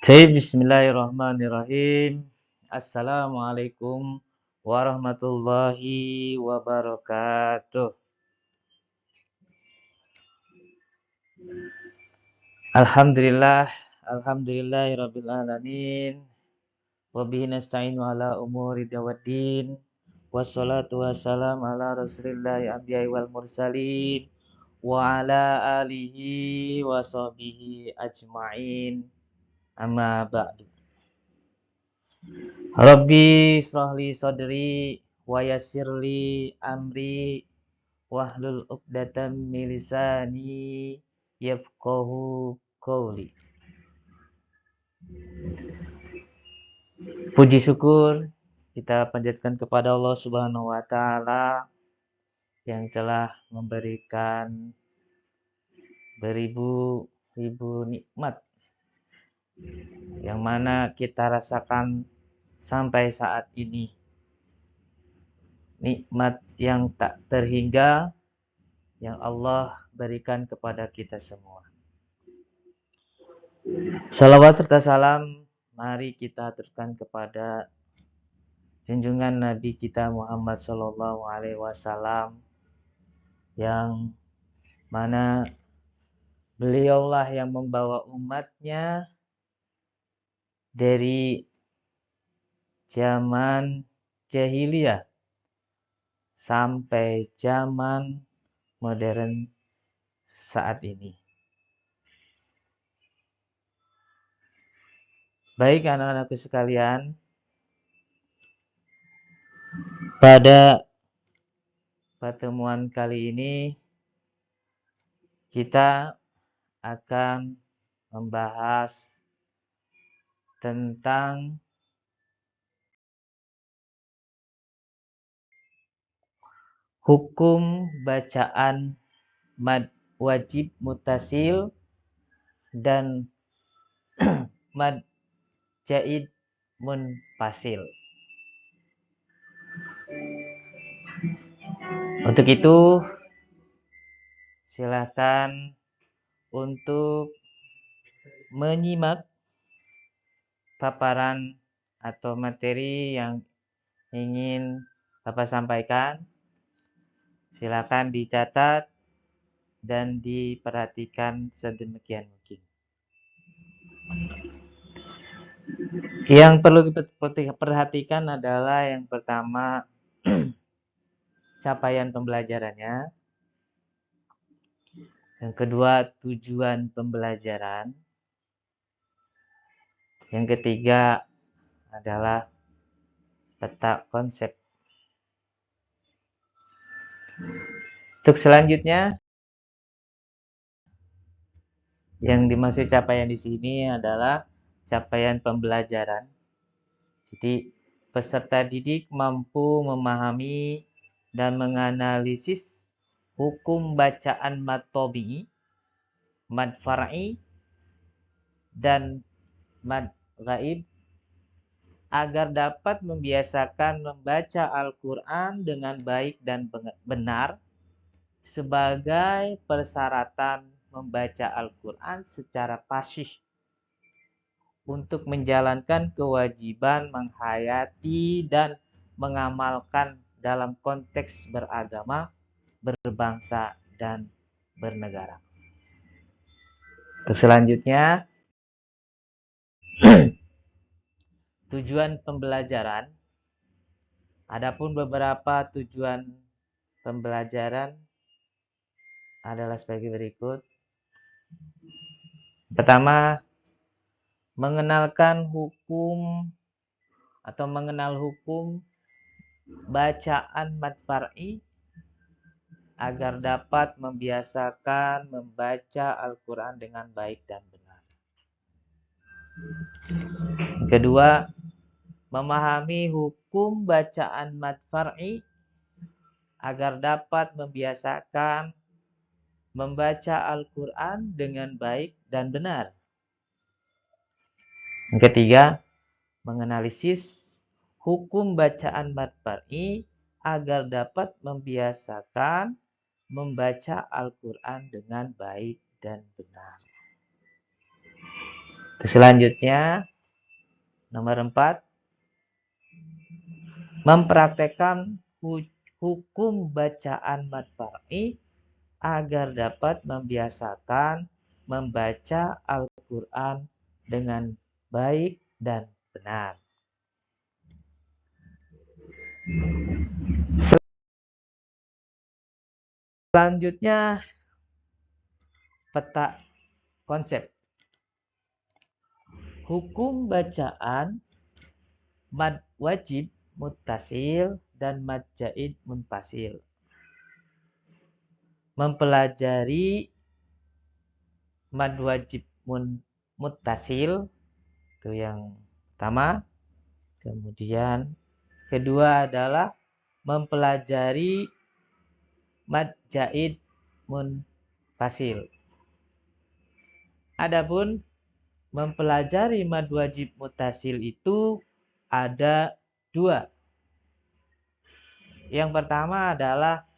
Bismillahirrahmanirrahim. Assalamualaikum warahmatullahi wabarakatuh. Alhamdulillah, alhamdulillahirabbil alamin. Wa bihi nasta'inu ala umuri waddin. Wassalatu wassalamu ala rasulillahi anbiya'i wal mursalin wa ala alihi wa sahbihi ajma'in. Amma ba'du. Rabbi israhli sadri wa yassirli amri wahlul 'uqdatam min lisani yafqahu qawli. Puji syukur kita panjatkan kepada Allah Subhanahu wa taala yang telah memberikan beribu-ribu nikmat yang mana kita rasakan sampai saat ini. Nikmat yang tak terhingga yang Allah berikan kepada kita semua. Salawat serta salam mari kita aturkan kepada junjungan Nabi kita Muhammad Sallallahu Alaihi Wasallam yang mana beliaulah yang membawa umatnya dari zaman jahiliyah sampai zaman modern saat ini. Baik anak-anakku sekalian, pada pertemuan kali ini kita akan membahas tentang hukum bacaan mad wajib mutasil dan mad jaid munfasil. Untuk itu silakan untuk menyimak paparan atau materi yang ingin Bapak sampaikan. Silakan dicatat dan diperhatikan sedemikian mungkin. Yang perlu diperhatikan adalah yang pertama capaian pembelajarannya. Yang kedua tujuan pembelajaran. Yang ketiga adalah peta konsep. Untuk selanjutnya, yang dimaksud capaian di sini adalah capaian pembelajaran. Jadi, peserta didik mampu memahami dan menganalisis hukum bacaan mad tabi'i, mad far'i, dan mad ghaib agar dapat membiasakan membaca Al-Quran dengan baik dan benar sebagai persyaratan membaca Al-Quran secara fasih untuk menjalankan kewajiban menghayati dan mengamalkan dalam konteks beragama, berbangsa, dan bernegara. Untuk selanjutnya, tujuan pembelajaran. Adapun beberapa tujuan pembelajaran adalah sebagai berikut. Pertama, mengenalkan hukum atau mengenal hukum bacaan mad far'i agar dapat membiasakan membaca Al-Quran dengan baik dan benar. Kedua, memahami hukum bacaan mad far'i agar dapat membiasakan membaca Al-Quran dengan baik dan benar. Yang ketiga, menganalisis hukum bacaan mad far'i agar dapat membiasakan membaca Al-Quran dengan baik dan benar. Selanjutnya, nomor 4, mempraktekkan hukum bacaan mad far'i agar dapat membiasakan membaca Al-Quran dengan baik dan benar. Selanjutnya, peta konsep. Hukum bacaan mad wajib muttasil dan mad jaid munfasil. Mempelajari mad wajib muttasil itu yang pertama. Kemudian kedua adalah mempelajari mad jaid munfasil. Adapun mempelajari mad wajib muttasil itu ada 2. Yang pertama adalah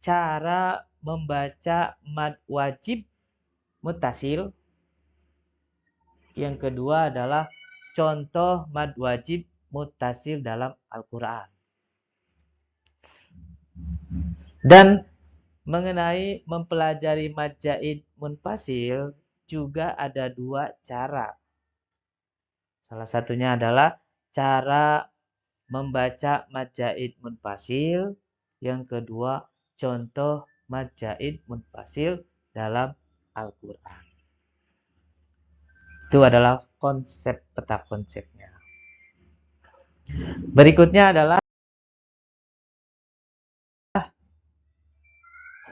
cara membaca mad wajib muttasil. Yang kedua adalah contoh mad wajib muttasil dalam Al-Quran. Dan mengenai mempelajari mad jaid munfasil juga ada 2 cara. Salah satunya adalah cara membaca mad jaid munfasil. Yang kedua, contoh mad jaid munfasil dalam Al-Quran. Itu adalah peta konsepnya. Berikutnya adalah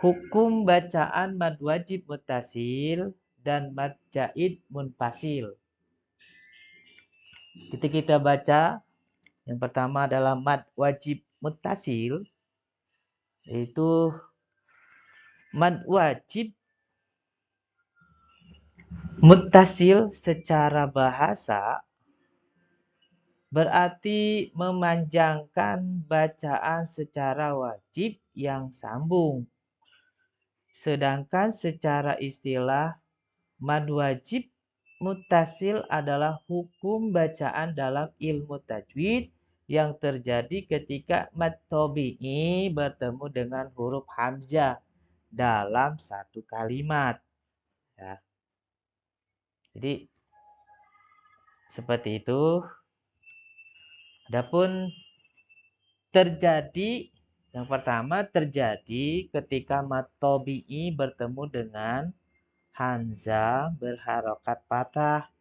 hukum bacaan mad wajib muttasil dan mad jaid munfasil. Ketika kita baca, yang pertama adalah mad wajib muttasil, yaitu mad wajib muttasil secara bahasa berarti memanjangkan bacaan secara wajib yang sambung. Sedangkan secara istilah, mad wajib muttasil adalah hukum bacaan dalam ilmu tajwid yang terjadi ketika mad tabi'i bertemu dengan huruf hamzah dalam satu kalimat. Ya. Jadi seperti itu. Adapun terjadi, yang pertama terjadi ketika mad tabi'i bertemu dengan hamzah berharokat patah,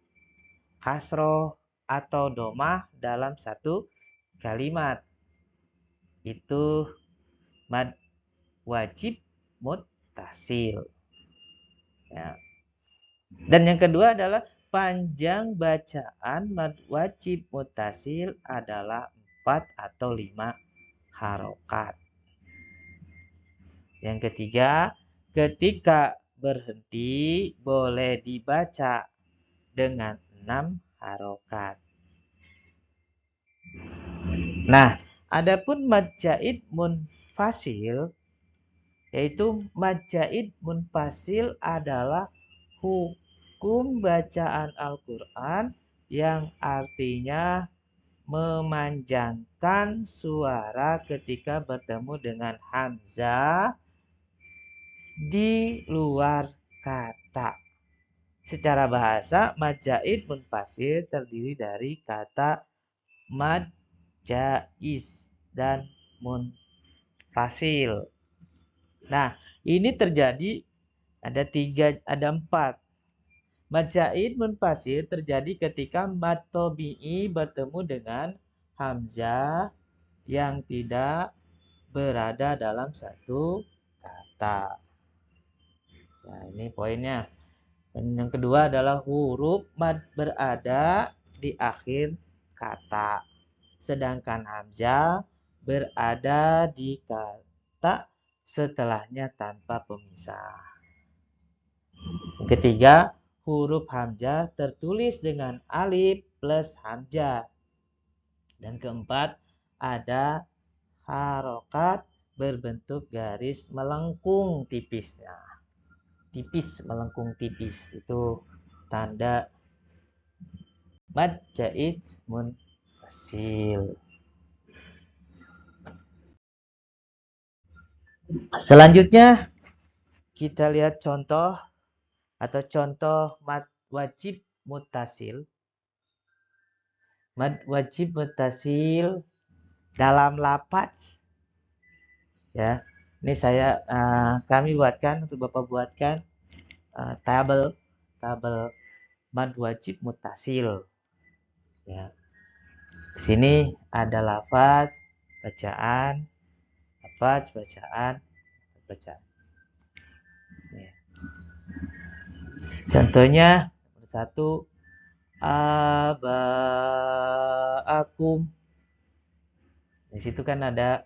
kasroh, atau domah dalam satu kalimat. Itu mad wajib muttasil. Ya. Dan yang kedua adalah panjang bacaan mad wajib muttasil adalah 4 atau 5 harokat. Yang ketiga, ketika berhenti boleh dibaca dengan 6 harokat. Nah, adapun mad jaid munfasil, yaitu mad jaid munfasil adalah hukum bacaan Al-Quran yang artinya memanjangkan suara ketika bertemu dengan hamzah di luar kata. Secara bahasa, mad jaid munfasil terdiri dari kata mad, jaiz, dan munfasil. Nah, ini terjadi ada 4. Mad jaid munfasil terjadi ketika mad tabi'i bertemu dengan hamzah yang tidak berada dalam satu kata. Nah, ini poinnya. Dan yang kedua adalah huruf mad berada di akhir kata. Sedangkan hamzah berada di kata setelahnya tanpa pemisah. Yang ketiga, huruf hamzah tertulis dengan alif plus hamzah. Dan keempat, ada harokat berbentuk garis melengkung tipisnya. Tipis, melengkung tipis. Itu tanda mad jaiz munfasil. Selanjutnya kita lihat contoh atau contoh mad wajib mutasil. Mad wajib mutasil dalam lafaz, ya. Ini kami buatkan, untuk Bapak buatkan tabel mad wajib mutasil, ya. Di sini ada lafaz, bacaan, bacaan. Ya. Contohnya satu, abaakum. Di situ kan ada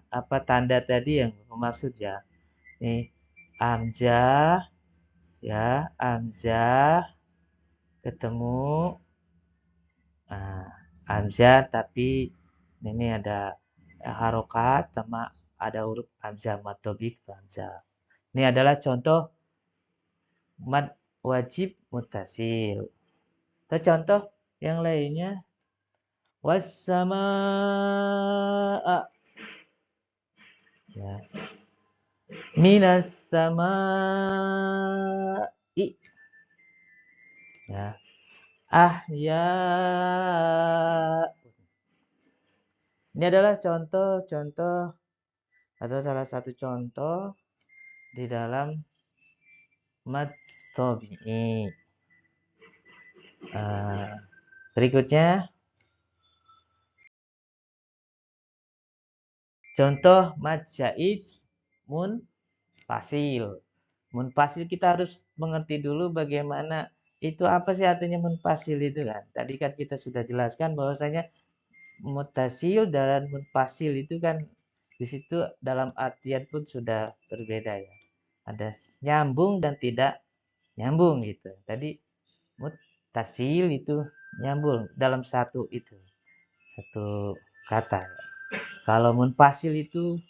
apa tanda tadi yang bermaksud, ya. Nih, amzah, ya, amzah ketemu hamzah, tapi ini ada harokat sama ada huruf hamzah matobik hamzah. Ini adalah contoh mad wajib mutasil. Atau contoh yang lainnya, wassamaa, ya, minas samai, ya, ahya. Ini adalah contoh-contoh atau salah satu contoh di dalam mad tabi'i. Berikutnya contoh mad jaiz munfasil. Munfasil kita harus mengerti dulu bagaimana itu, apa sih artinya munfasil itu kan. Tadi kan kita sudah jelaskan bahwasanya mutasil dan munfasil itu kan di situ dalam artian pun sudah berbeda, ya. Ada nyambung dan tidak nyambung gitu. Tadi mutasil itu nyambung dalam satu kata. Kalau munfasil itu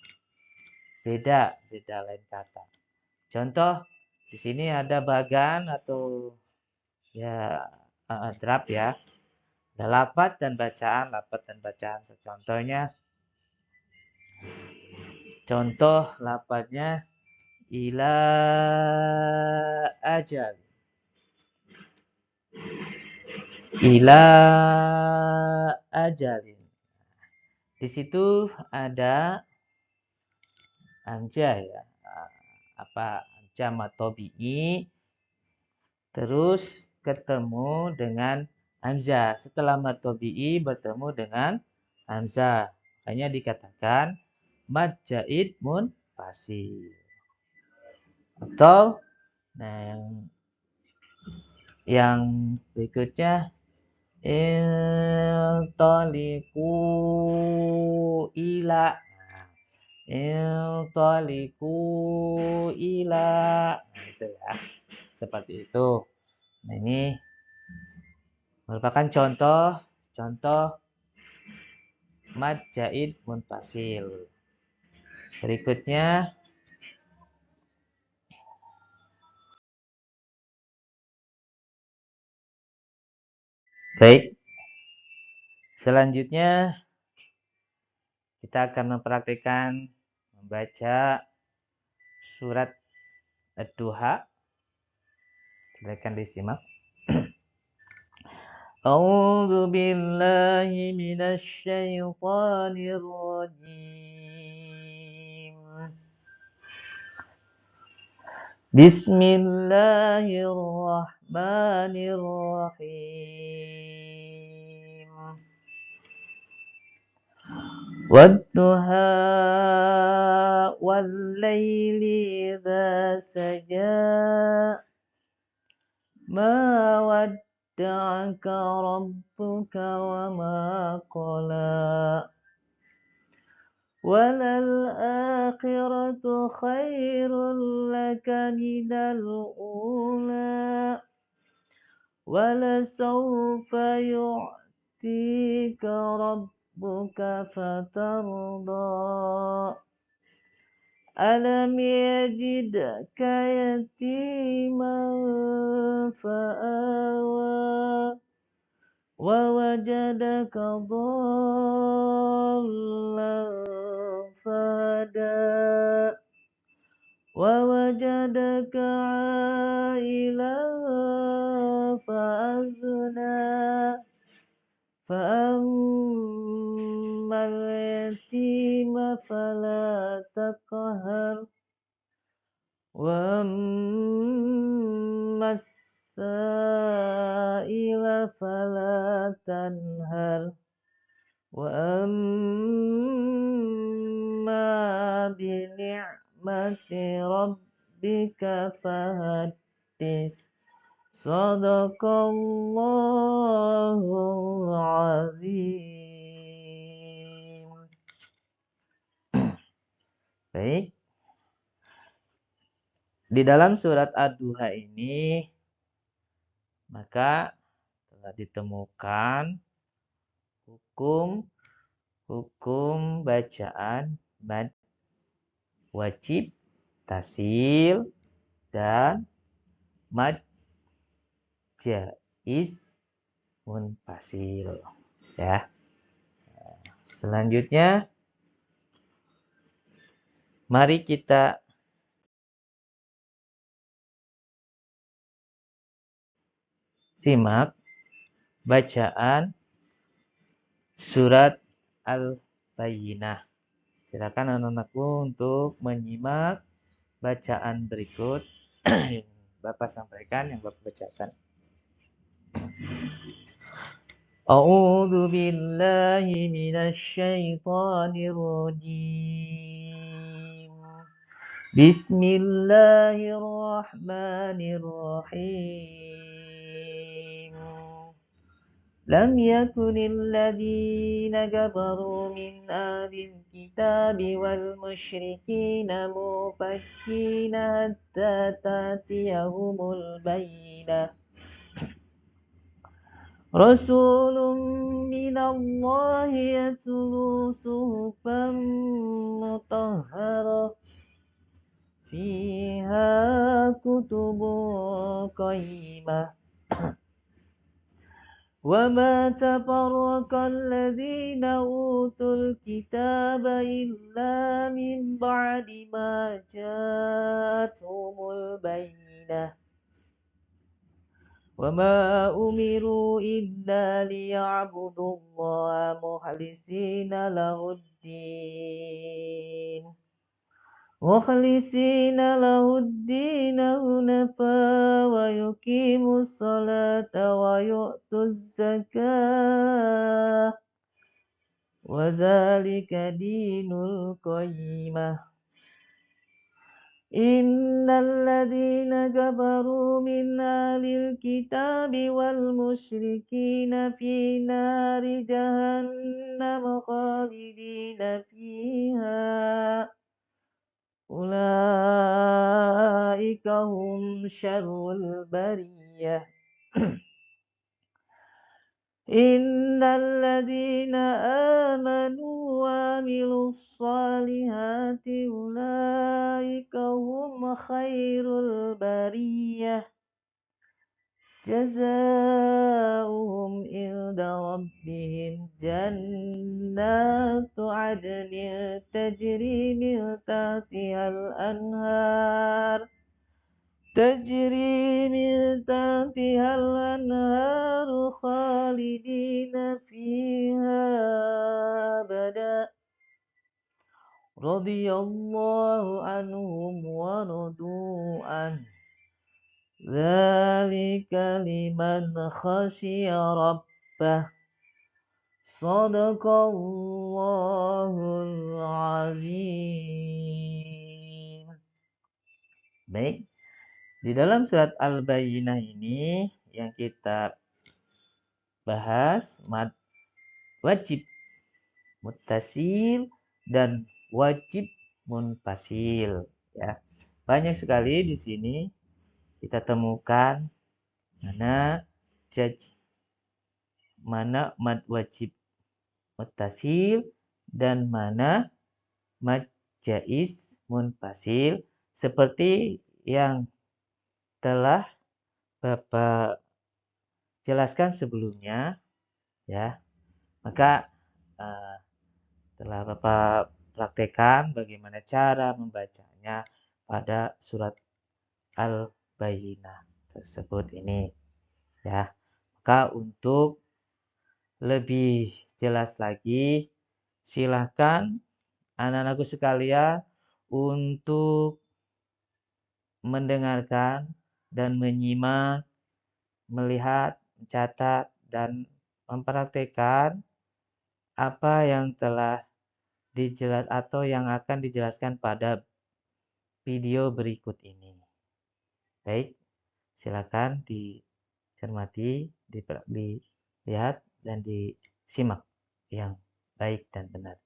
beda lain kata. Contoh di sini ada bagan atau, ya, drab, ya. Ada lafaz dan bacaan, Contohnya, contoh lafaznya ila ajal. Ila ajalin. Di situ ada hamzah, ya. Hamzah matobi'i, terus ketemu dengan hamzah. Setelah matobi'i bertemu dengan hamzah, hanya dikatakan mad jaiz munfasil. Atau yang berikutnya, intaliqu ila. Intaliqu ila. Itu, ya. Seperti itu. Nah, ini merupakan contoh mad jaiz munfasil. Berikutnya, baik. Selanjutnya kita akan mempraktikkan membaca surat Ad-Duha. Silakan disimak. A'udzu billahi minasy syaithanir rajim. Bismillahirrahmanirrahim. Wadduha wal laili idza saja. Ma wadda'aka rabbuka wa ma qala. Walal akhiratu khairul laka minal ula. Walasawfa yu'tika rabbuka fatarda. Alam yajidka yatiman fa'awa. ضالا فهدى ووجدك عائلا فأغنى فأما اليتيم فلا تقهر وأما السائل فلا تنهر وأما بنعمة ربك فحدث صدق الله العظيم. Baik, di dalam surat Ad-Duha ini maka telah ditemukan hukum bacaan mad wajib, tasil, dan mad jaiz munfasil. Ya. Selanjutnya mari kita simak bacaan surat Al-Bayyinah. Silakan anak-anakku untuk menyimak bacaan berikut yang Bapak sampaikan, yang Bapak bacakan. A'udzu billahi minasy syaithanir rajim. Bismillahirrahmanirrahim. لم يكن الذين كفروا من أهل الكتاب والمشركين منفكين حتى تأتيهم البينة رسول من الله يتلو صحفا مطهرة فيها كتب قيمة وما تفرق الذين أوتوا الكتاب إلا من بعد ما جاءتهم البينة وما أمروا إلا ليعبدوا الله مخلصين له الدين حنفاء ويقيموا الصلاة ويؤتوا الزكاة وذلك دين القيمة إن الذين كفروا من أهل الكتاب والمشركين في نار جهنم خالدين فيها أولئك هم شر البرية إن الذين آمنوا وعملوا الصالحات أولئك هم خير البرية جزاؤهم عند ربهم جنات عدن تجري من تحتها الأنهار خالدين فيها أبدا رضي الله عنهم ورضوا عنه ذلك لمن خشي ربه Sadaqallahul azim. Baik, di dalam surat Al-Bayyinah ini yang kita bahas wajib muttasil dan wajib munfasil, ya. Banyak sekali di sini kita temukan mana mad wajib muttasil dan mana mad jaiz munfasil seperti yang telah Bapak jelaskan sebelumnya, ya. Maka telah Bapak praktekkan bagaimana cara membacanya pada surat Al-Bayyinah tersebut ini ya. Maka untuk lebih jelas lagi, silahkan anak-anakku sekalian untuk mendengarkan dan menyimak, melihat, mencatat, dan mempraktekkan apa yang telah dijelas atau yang akan dijelaskan pada video berikut ini. Baik, silakan dicermati, dilihat, dan disimak yang baik dan benar.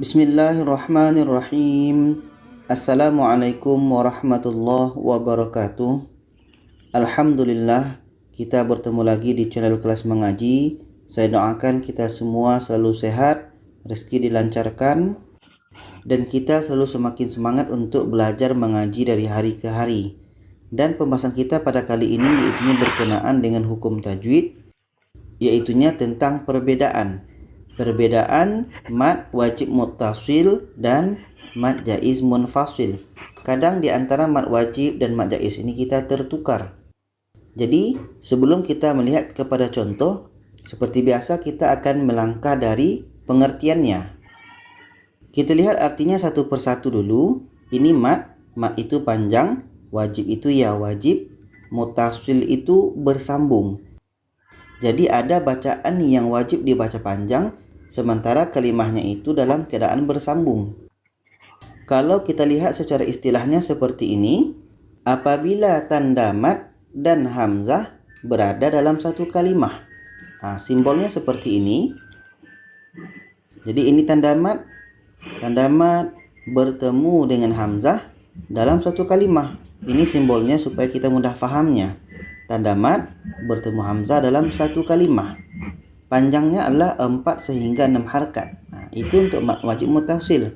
Bismillahirrahmanirrahim. Assalamualaikum warahmatullahi wabarakatuh. Alhamdulillah, kita bertemu lagi di channel Kelas Mengaji. Saya doakan kita semua selalu sehat, rezeki dilancarkan, dan kita selalu semakin semangat untuk belajar mengaji dari hari ke hari. Dan pembahasan kita pada kali ini yaitu berkenaan dengan hukum tajwid, yaitunya tentang perbedaan mad wajib muttasil dan mad jaiz munfasil. Kadang di antara mad wajib dan mad jaiz ini kita tertukar. Jadi sebelum kita melihat kepada contoh, seperti biasa kita akan melangkah dari pengertiannya. Kita lihat artinya satu persatu dulu. Ini mad itu panjang, wajib itu ya wajib, muttasil itu bersambung. Jadi ada bacaan yang wajib dibaca panjang, sementara kalimahnya itu dalam keadaan bersambung. Kalau kita lihat secara istilahnya seperti ini, apabila tanda mad dan hamzah berada dalam satu kalimah. Simbolnya seperti ini. Jadi ini tanda mad bertemu dengan hamzah dalam satu kalimah. Ini simbolnya supaya kita mudah fahamnya. Tanda mad bertemu hamzah dalam satu kalimah. Panjangnya adalah 4 sehingga 6 harkat. Itu untuk mad wajib muttasil.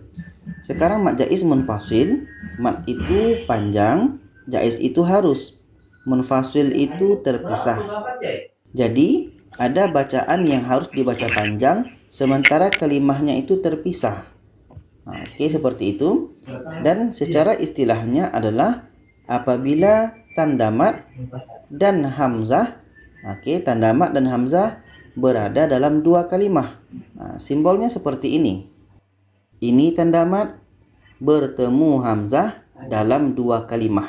Sekarang mad jaiz munfasil, mad itu panjang, jaiz itu harus, munfasil itu terpisah. Jadi ada bacaan yang harus dibaca panjang sementara kalimahnya itu terpisah. Oke, seperti itu. Dan secara istilahnya adalah apabila tanda mad dan hamzah, tanda mad dan hamzah berada dalam dua kalimah. Simbolnya seperti ini. Ini tanda mad bertemu hamzah dalam dua kalimah.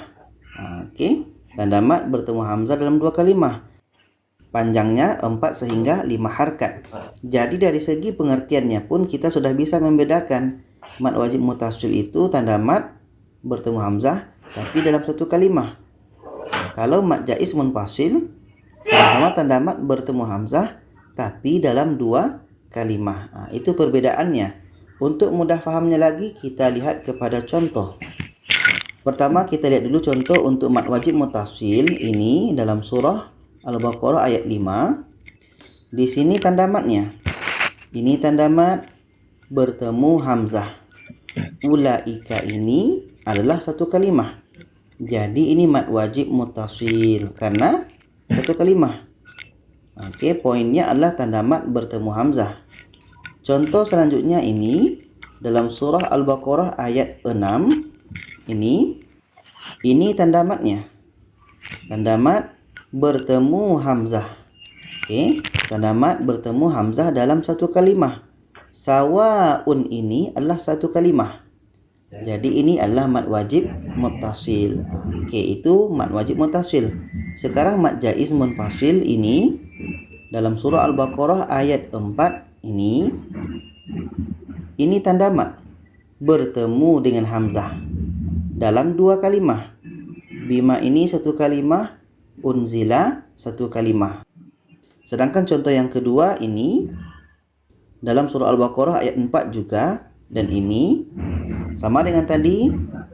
Tanda mad bertemu hamzah dalam dua kalimah. Panjangnya 4 sehingga 5 harkat. Jadi dari segi pengertiannya pun kita sudah bisa membedakan mad wajib muttasil itu tanda mad bertemu hamzah tapi dalam satu kalimah. Kalau mad jaiz munfasil sama-sama tanda mad bertemu hamzah tapi dalam dua kalimah. Itu perbedaannya. Untuk mudah fahamnya lagi kita lihat kepada contoh. Pertama kita lihat dulu contoh untuk mad wajib muttasil ini dalam surah Al-Baqarah ayat 5. Di sini tanda madnya. Ini tanda mad bertemu hamzah. Ulaika ini adalah satu kalimah. Jadi ini mad wajib muttasil karena satu kalimah. Poinnya adalah tanda mad bertemu hamzah. Contoh selanjutnya ini dalam surah Al-Baqarah ayat 6. Ini tanda madnya. Tanda mad bertemu hamzah. Tanda mad bertemu hamzah dalam satu kalimah. Sawaun ini adalah satu kalimah. Jadi ini adalah mad wajib muttasil. Itu mad wajib muttasil. Sekarang mad jaiz munfasil ini dalam surah Al-Baqarah ayat 4 ini tanda mad bertemu dengan hamzah dalam dua kalimah. Bima ini satu kalimah, unzila satu kalimah. Sedangkan contoh yang kedua ini dalam surah Al-Baqarah ayat 4 juga, dan ini sama dengan tadi.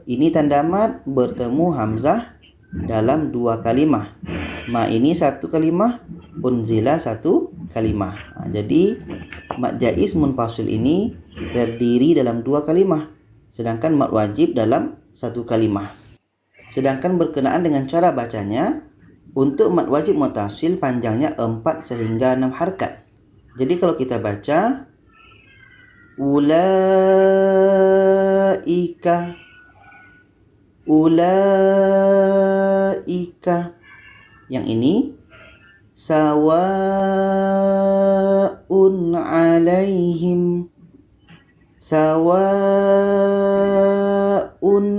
Ini tanda mad bertemu hamzah dalam dua kalimah. Ma ini satu kalimah, unzila satu kalimah. Jadi mad jaiz munfasil ini terdiri dalam dua kalimah, sedangkan mad wajib dalam satu kalimah. Sedangkan berkenaan dengan cara bacanya, untuk mad wajib mutasil panjangnya 4 sehingga 6 harkat. Jadi kalau kita baca ulaika, ulaika, yang ini sawaun alaihim, sawaun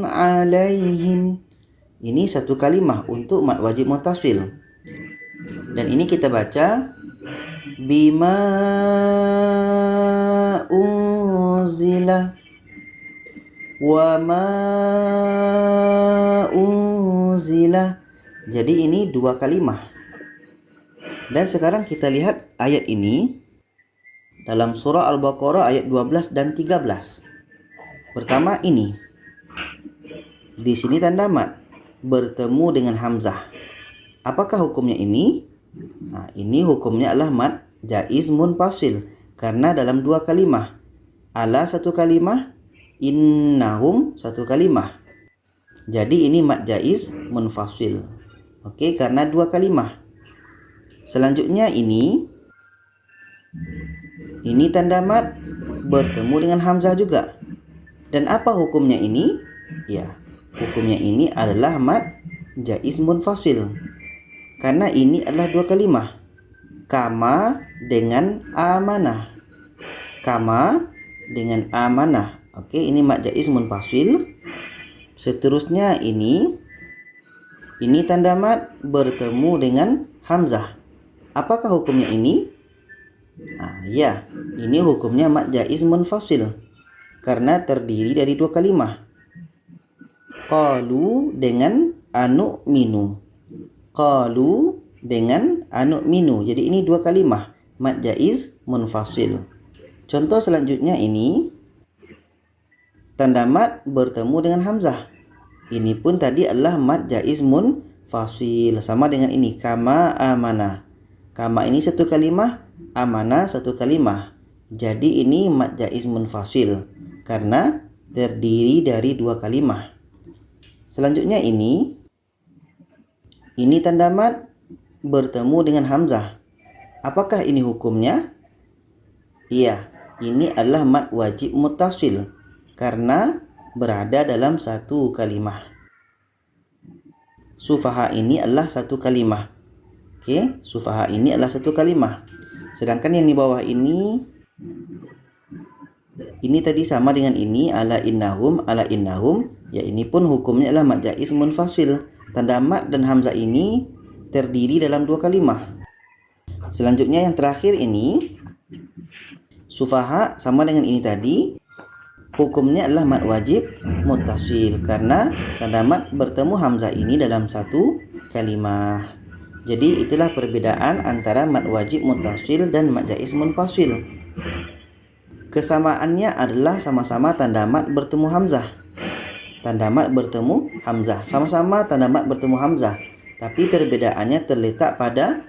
alaihim. Ini satu kalimah untuk mad wajib mutasil. Dan ini kita baca bima unzila wa ma unzila. Jadi ini dua kalimah. Dan sekarang kita lihat ayat ini dalam surah Al-Baqarah ayat 12 dan 13. Pertama ini. Di sini tanda mad bertemu dengan hamzah. Apakah hukumnya ini? Nah, ini hukumnya adalah mad jaiz munfasil karena dalam dua kalimah. Ala satu kalimah, innahum satu kalimah. Jadi ini mad jaiz munfasil. Oke, karena dua kalimah. Selanjutnya ini tanda mad bertemu dengan hamzah juga. Dan apa hukumnya ini? Ya, hukumnya ini adalah mad jaiz munfasil. Karena ini adalah dua kalimah. Kama dengan amanah. Kama dengan amanah. Oke, ini mad jaiz munfasil. Seterusnya ini tanda mad bertemu dengan hamzah. Apakah hukumnya ini? Ya, ini hukumnya mad jaiz munfasil karena terdiri dari dua kalimah. Qalu dengan anu minu. Qalu dengan anu minu. Jadi ini dua kalimah mad jaiz munfasil. Contoh selanjutnya ini tanda mad bertemu dengan hamzah. Ini pun tadi adalah mad jaiz munfasil, sama dengan ini kama amanah. Kama ini satu kalimah, amanah satu kalimah. Jadi ini mad jaiz munfasil karena terdiri dari dua kalimah. Selanjutnya ini tanda mad bertemu dengan hamzah. Apakah ini hukumnya? Iya, ini adalah mad wajib muttasil karena berada dalam satu kalimah. Sufaha ini adalah satu kalimah. Oke, sufaha ini adalah satu kalimah. Sedangkan yang di bawah ini tadi sama dengan ini ala innahum. Ya, ini pun hukumnya adalah mad jaiz munfasil. Tanda mad dan hamzah ini terdiri dalam dua kalimah. Selanjutnya yang terakhir ini sufaha sama dengan ini tadi. Hukumnya adalah mad wajib muttasil karena tanda mad bertemu hamzah ini dalam satu kalimah. Jadi itulah perbedaan antara mad wajib muttasil dan mad jaiz munfasil. Kesamaannya adalah sama-sama tanda mad bertemu hamzah. Tanda mad bertemu hamzah, sama-sama tanda mad bertemu hamzah. Tapi perbedaannya terletak pada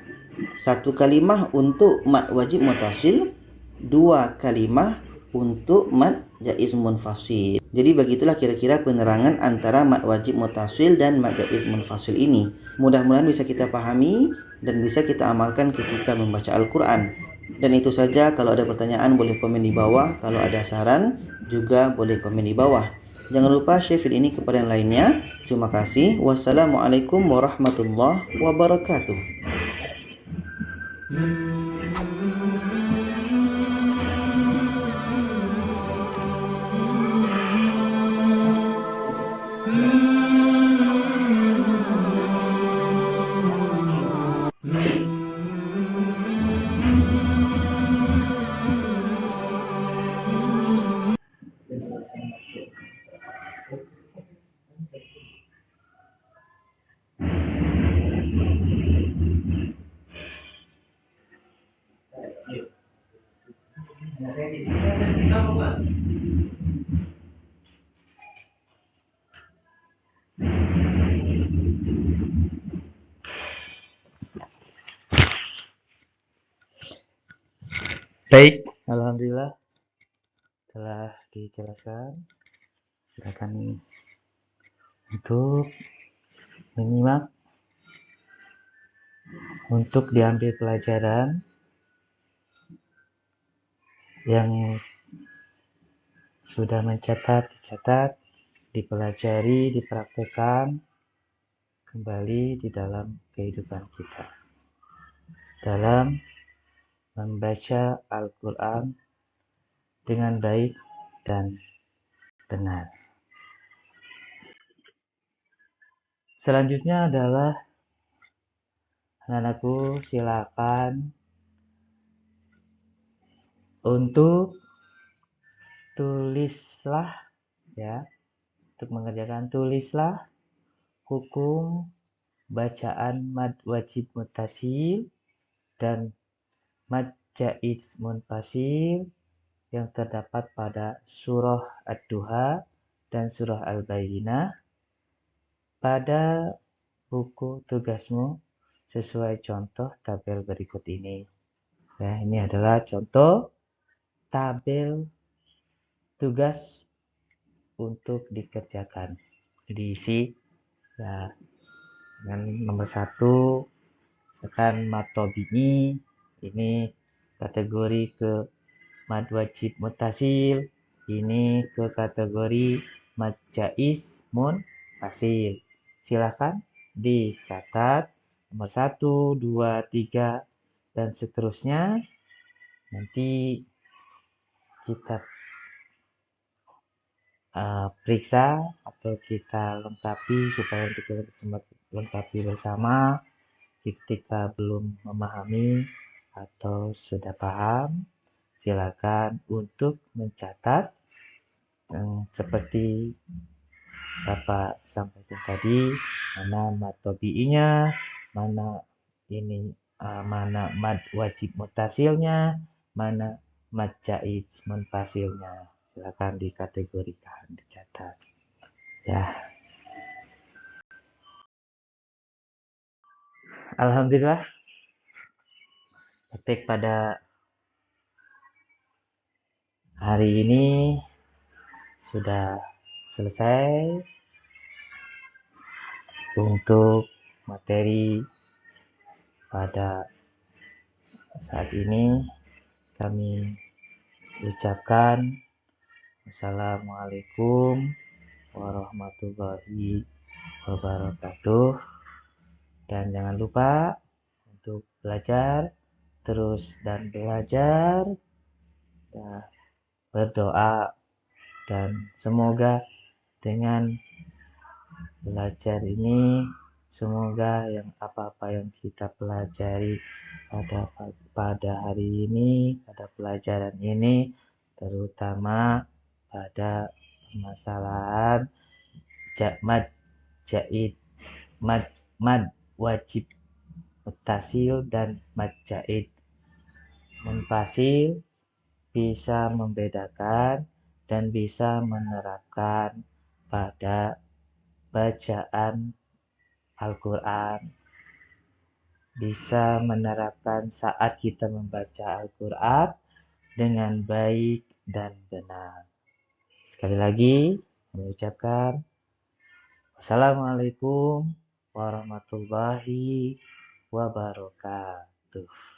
satu kalimah untuk mad wajib muttasil, dua kalimah untuk mad jaiz munfasil. Jadi begitulah kira-kira penerangan antara mad wajib muttasil dan mad jaiz munfasil ini. Mudah-mudahan bisa kita pahami dan bisa kita amalkan ketika membaca Al-Quran. Dan itu saja, kalau ada pertanyaan boleh komen di bawah, kalau ada saran juga boleh komen di bawah. Jangan lupa share video ini kepada yang lainnya. Terima kasih. Wassalamualaikum warahmatullahi wabarakatuh. Baik, alhamdulillah telah dijelaskan. Silakan untuk menyimak untuk diambil pelajaran yang sudah mencatat, dicatat, dipelajari, dipraktekkan kembali di dalam kehidupan kita. Dalam membaca Al-Quran dengan baik dan benar. Selanjutnya adalah anak-anakku silakan untuk tulislah ya, untuk mengerjakan tulislah hukum bacaan mad wajib mutasil dan mad jaiz munfasil yang terdapat pada surah Ad-Duha dan surah Al-Bayyinah pada buku tugasmu sesuai contoh tabel berikut ini. Ya, ini adalah contoh tabel tugas untuk dikerjakan. Diisi ya, dengan nomor 1 tekan matobi'i, ini kategori ke mad wajib mutasil, ini ke kategori mad jaiz munfasil. Silakan dicatat nomor 1, 2, 3 dan seterusnya. Nanti kita periksa atau kita lengkapi supaya kita bisa lengkapi bersama. Ketika belum memahami atau sudah paham, silakan untuk mencatat seperti Bapak sampaikan tadi, mana matobi'inya, mana ini mana mad wajib mutasilnya, mana mad jaiz munfasilnya. Silakan dikategorikan, dicatat. Ya. Alhamdulillah, praktek pada hari ini sudah selesai. Untuk materi pada saat ini kami ucapkan Assalamualaikum warahmatullahi wabarakatuh, dan jangan lupa untuk belajar terus dan belajar dan berdoa, dan semoga dengan belajar ini semoga yang apa-apa yang kita pelajari pada hari ini, pada pelajaran ini, terutama pada permasalahan mad jaiz, mad wajib mutasil dan mad jaiz munfasil, bisa membedakan dan bisa menerapkan pada bacaan Al-Quran, bisa menerapkan saat kita membaca Al-Quran dengan baik dan benar. Sekali lagi, mengucapkan Wassalamualaikum warahmatullahi wabarakatuh.